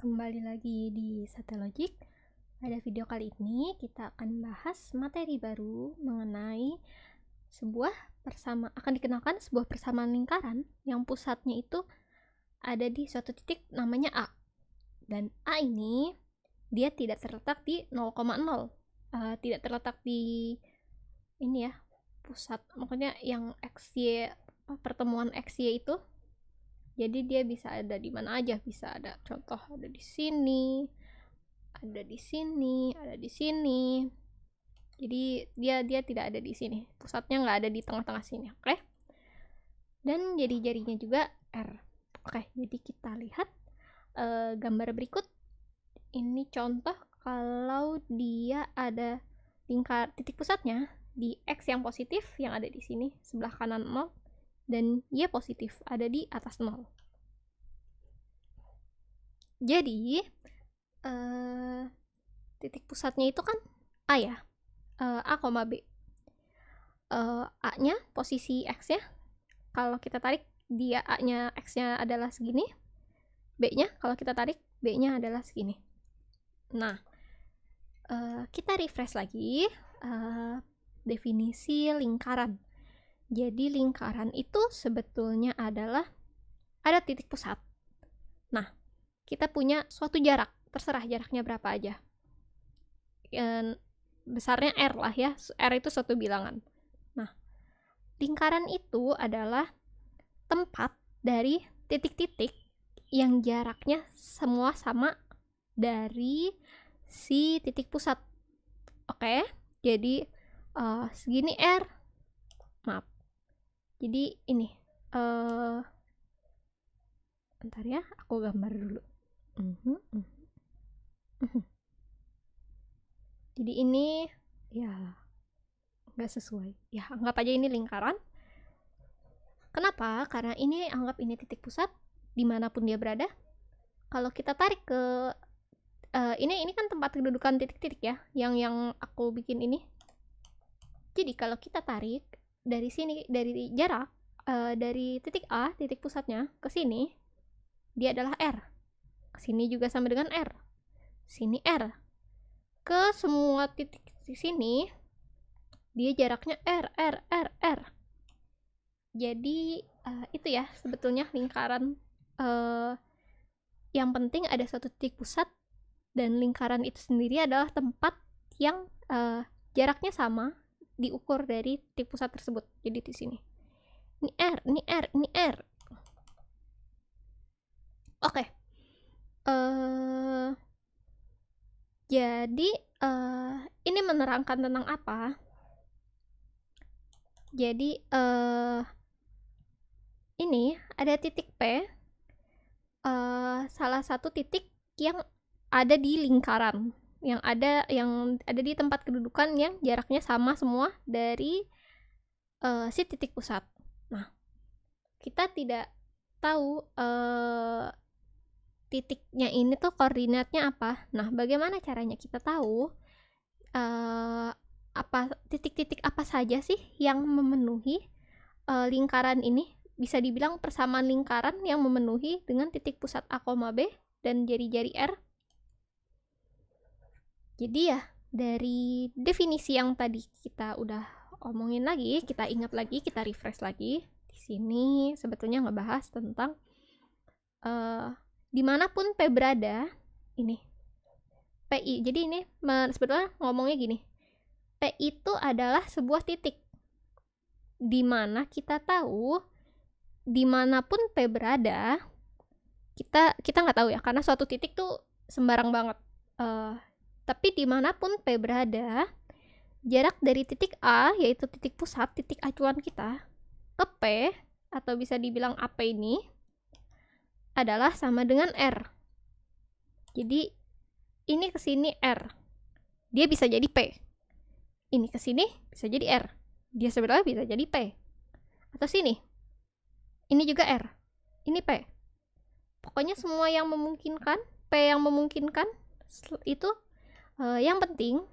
kembali lagi di Satelogik. Pada video kali ini kita akan bahas materi baru mengenai akan dikenalkan sebuah persamaan lingkaran yang pusatnya itu ada di suatu titik namanya A. Dan A ini dia tidak terletak di 0,0. Tidak terletak di ini ya, pusat. Makanya yang XY, pertemuan XY itu. Jadi dia bisa ada di mana aja, bisa ada contoh ada di sini, ada di sini, ada di sini. Jadi dia tidak ada di sini, pusatnya nggak ada di tengah-tengah sini, oke? Dan jari-jarinya juga R. Oke, jadi kita lihat gambar berikut. Ini contoh kalau dia ada titik pusatnya di X yang positif yang ada di sini sebelah kanan 0. Dan Y positif ada di atas 0. Jadi titik pusatnya itu kan A ya, A, B. A nya posisi X nya kalau kita tarik dia A nya X nya adalah segini, B nya kalau kita tarik B nya adalah segini. Nah, kita refresh lagi definisi lingkaran. Jadi lingkaran itu sebetulnya adalah ada titik pusat. Nah, kita punya suatu jarak, terserah jaraknya berapa aja. Besarnya R lah ya, R itu suatu bilangan. Nah, lingkaran itu adalah tempat dari titik-titik yang jaraknya semua sama dari si titik pusat. Oke, jadi segini R. Maaf. Jadi ini bentar ya, aku gambar dulu. Jadi ini ya nggak sesuai ya, anggap aja ini lingkaran. Kenapa? Karena ini anggap ini titik pusat dimanapun dia berada. Kalau kita tarik ke ini kan tempat kedudukan titik-titik ya, yang aku bikin ini. Jadi kalau kita tarik dari sini, dari jarak dari titik A, titik pusatnya ke sini, dia adalah R. Ke sini juga sama dengan R. Sini R. Ke semua titik di sini dia jaraknya R. Jadi itu ya sebetulnya lingkaran. Yang penting ada satu titik pusat, dan lingkaran itu sendiri adalah tempat yang jaraknya sama diukur dari titik pusat tersebut. Jadi di sini ini R, ini R, ini R. Oke. Jadi ini menerangkan tentang apa? Jadi ini ada titik P, salah satu titik yang ada di lingkaran, yang ada di tempat kedudukan yang jaraknya sama semua dari si titik pusat. Nah, kita tidak tahu titiknya ini tuh koordinatnya apa. Nah, bagaimana caranya kita tahu apa titik-titik apa saja sih yang memenuhi lingkaran ini? Bisa dibilang persamaan lingkaran yang memenuhi dengan titik pusat A, B dan jari-jari R. Jadi ya, dari definisi yang tadi kita udah omongin lagi, kita ingat lagi, kita refresh lagi. Di sini sebetulnya ngebahas tentang dimanapun P berada, ini PI. Jadi ini sebetulnya ngomongnya gini, P itu adalah sebuah titik dimana kita tahu dimanapun P berada, kita nggak tahu ya, karena suatu titik tuh sembarang banget. Tapi dimanapun P berada, jarak dari titik A, yaitu titik pusat, titik acuan kita, ke P, atau bisa dibilang AP ini, adalah sama dengan R. Jadi, ini ke sini R. Dia bisa jadi P. Ini ke sini bisa jadi R. Dia sebenarnya bisa jadi P. Atau sini. Ini juga R. Ini P. Pokoknya semua yang memungkinkan, P yang memungkinkan, itu yang penting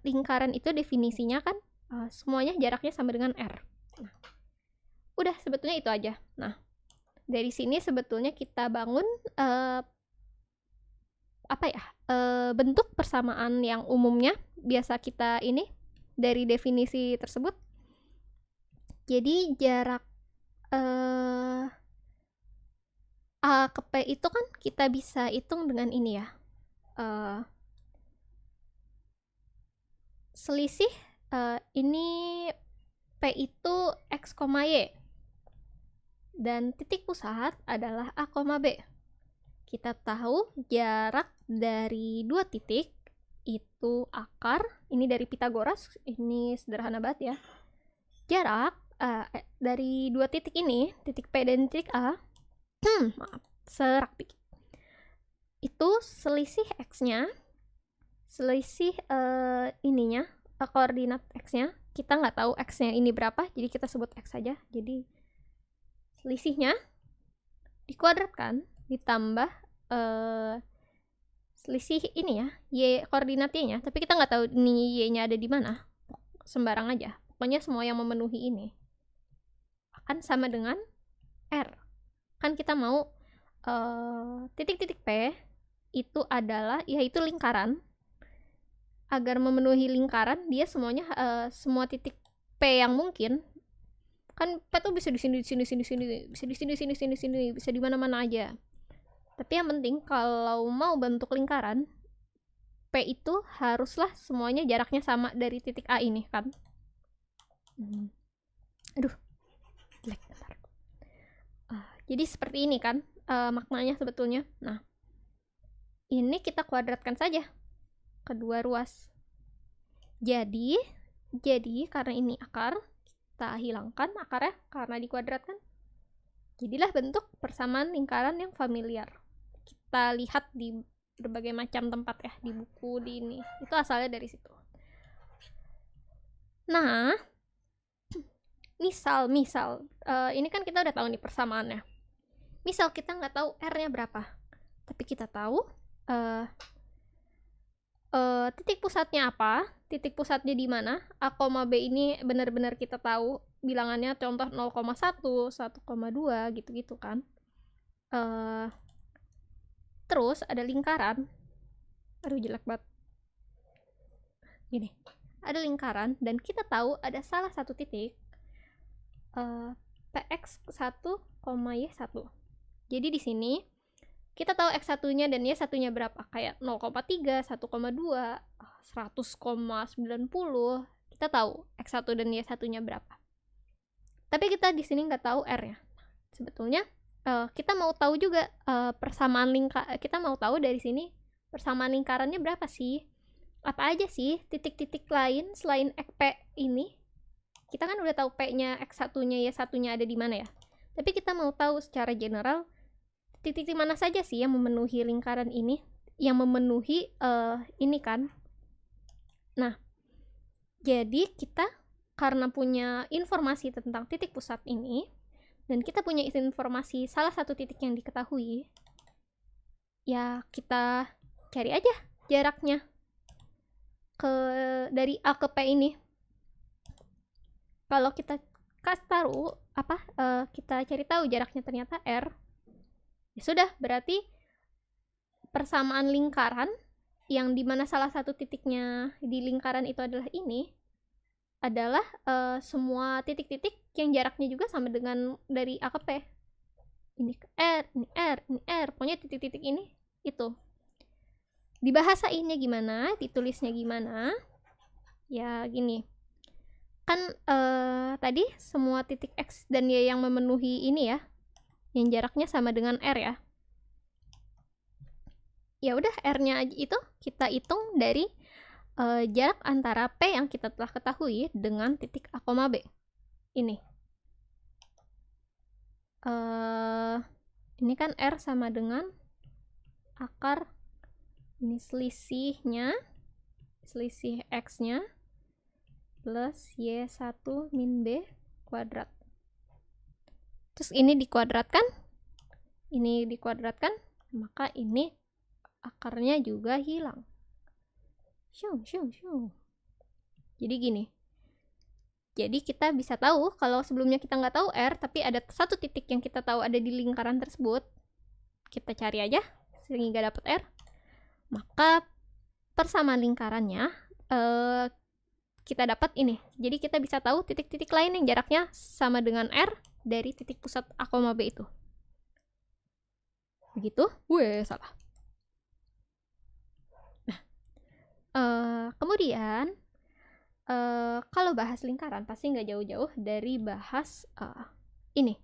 lingkaran itu definisinya kan semuanya jaraknya sama dengan R. Nah, udah sebetulnya itu aja. Nah, dari sini sebetulnya kita bangun bentuk persamaan yang umumnya biasa kita ini dari definisi tersebut. Jadi jarak A ke P itu kan kita bisa hitung dengan ini ya, selisih ini P itu X, Y, dan titik pusat adalah A, B. Kita tahu jarak dari dua titik itu akar, ini dari Pitagoras, ini sederhana banget ya. Jarak dari dua titik ini, titik P dan titik A, maaf, serak dikit. Itu selisih X-nya, selisih ininya, koordinat X-nya. Kita nggak tahu X-nya ini berapa, jadi kita sebut X saja. Jadi selisihnya dikuadratkan ditambah selisih ini ya, Y koordinat Y-nya, tapi kita nggak tahu ini Y-nya ada di mana, sembarang aja. Pokoknya semua yang memenuhi ini akan sama dengan R. Kan kita mau titik-titik P itu adalah, yaitu lingkaran. Agar memenuhi lingkaran, dia semuanya semua titik P yang mungkin. Kan P tuh bisa di sini, bisa di mana-mana aja. Tapi yang penting kalau mau bentuk lingkaran, P itu haruslah semuanya jaraknya sama dari titik A ini kan. Aduh, jelek, bentar. Jadi seperti ini kan maknanya sebetulnya. Nah, ini kita kuadratkan saja kedua ruas. Jadi karena ini akar, kita hilangkan akarnya karena dikuadratkan. Jadilah bentuk persamaan lingkaran yang familiar. Kita lihat di berbagai macam tempat ya, di buku, di ini. Itu asalnya dari situ. Nah, misal ini kan kita udah tahu nih persamaannya. Misal kita nggak tahu R-nya berapa, tapi kita tahu titik pusatnya apa, titik pusatnya di mana, A, B ini benar-benar kita tahu bilangannya, contoh 0,1, 1,2 gitu-gitu kan. Terus ada lingkaran, aduh jelek banget, gini, ada lingkaran dan kita tahu ada salah satu titik PX1, Y1. Jadi di sini kita tahu X1-nya dan Y1-nya berapa, kayak 0,3, 1,2, 100,90. Kita tahu X1 dan Y1-nya berapa. Tapi kita di sini nggak tahu R-nya. Sebetulnya kita mau tahu juga persamaan lingkaran. Kita mau tahu dari sini persamaan lingkarannya berapa sih? Apa aja sih titik-titik lain selain P ini? Kita kan udah tahu P-nya, X1-nya, Y1-nya ada di mana ya. Tapi kita mau tahu secara general titik-titik mana saja sih yang memenuhi lingkaran ini, yang memenuhi ini kan. Nah, jadi kita karena punya informasi tentang titik pusat ini, dan kita punya informasi salah satu titik yang diketahui, ya kita cari aja jaraknya dari A ke P ini. Kalau kita taruh kita cari tahu jaraknya ternyata R, ya sudah, berarti persamaan lingkaran yang dimana salah satu titiknya di lingkaran itu adalah ini, adalah semua titik-titik yang jaraknya juga sama dengan dari A ke P. Ini R, ini R, ini R, pokoknya titik-titik ini itu. Dibahasainnya gimana, ditulisnya gimana, ya gini. Kan tadi semua titik X dan Y yang memenuhi ini ya, yang jaraknya sama dengan R ya. Ya udah, R-nya itu kita hitung dari jarak antara P yang kita telah ketahui dengan titik A, B. Ini. Ini kan R sama dengan akar, ini selisihnya, selisih X-nya plus Y1 min B kuadrat. Terus ini dikuadratkan, maka ini akarnya juga hilang. Jadi gini. Jadi kita bisa tahu kalau sebelumnya kita nggak tahu R, tapi ada satu titik yang kita tahu ada di lingkaran tersebut. Kita cari aja sehingga dapat R. maka persamaan lingkarannya kita dapat ini. Jadi kita bisa tahu titik-titik lain yang jaraknya sama dengan R dari titik pusat A, B itu. Begitu? Salah. Nah, kemudian kalau bahas lingkaran pasti nggak jauh-jauh dari bahas ini.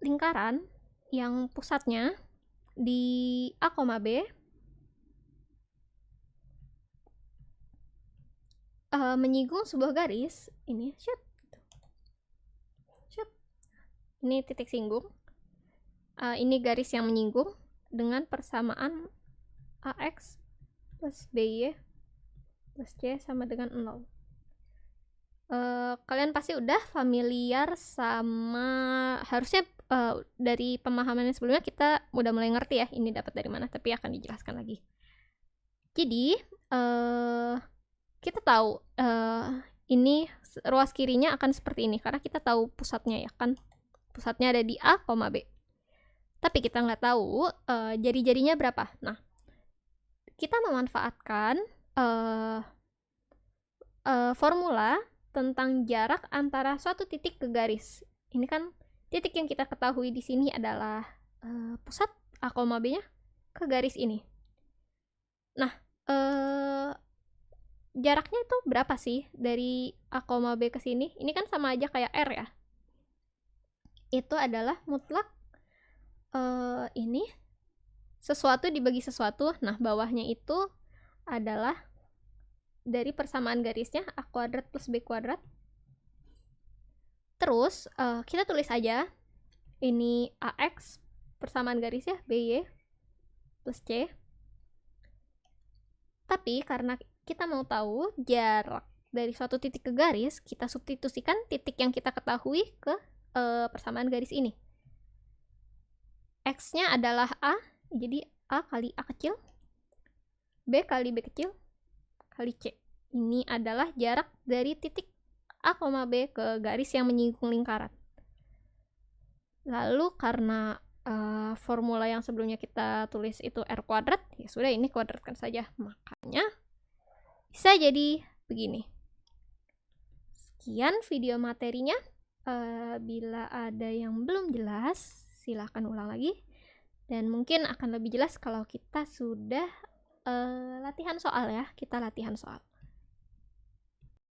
Lingkaran yang pusatnya di A, B menyinggung sebuah garis ini, ini titik singgung, ini garis yang menyinggung dengan persamaan AX plus BY plus C sama dengan 0. Kalian pasti udah familiar sama, harusnya dari pemahaman yang sebelumnya kita udah mulai ngerti ya ini dapat dari mana, tapi akan dijelaskan lagi. Jadi kita tahu ini ruas kirinya akan seperti ini karena kita tahu pusatnya ya kan, pusatnya ada di A, B. Tapi kita nggak tahu jari-jarinya berapa. Nah, kita memanfaatkan formula tentang jarak antara suatu titik ke garis. Ini kan titik yang kita ketahui di sini adalah pusat A, B-nya ke garis ini. Nah, jaraknya itu berapa sih dari A, B ke sini? Ini kan sama aja kayak R ya. Itu adalah mutlak ini sesuatu dibagi sesuatu. Nah, bawahnya itu adalah dari persamaan garisnya A kuadrat plus B kuadrat. Terus kita tulis aja ini AX persamaan garisnya BY plus C. Tapi karena kita mau tahu jarak dari suatu titik ke garis, kita substitusikan titik yang kita ketahui ke persamaan garis ini. X-nya adalah A, jadi A kali A kecil, B kali B kecil, kali C. Ini adalah jarak dari titik A, B ke garis yang menyinggung lingkaran. Lalu karena formula yang sebelumnya kita tulis itu R kuadrat, ya sudah ini kuadratkan saja. Makanya bisa jadi begini. Sekian video materinya. Bila ada yang belum jelas, silahkan ulang lagi. Dan mungkin akan lebih jelas kalau kita sudah latihan soal ya. Kita latihan soal.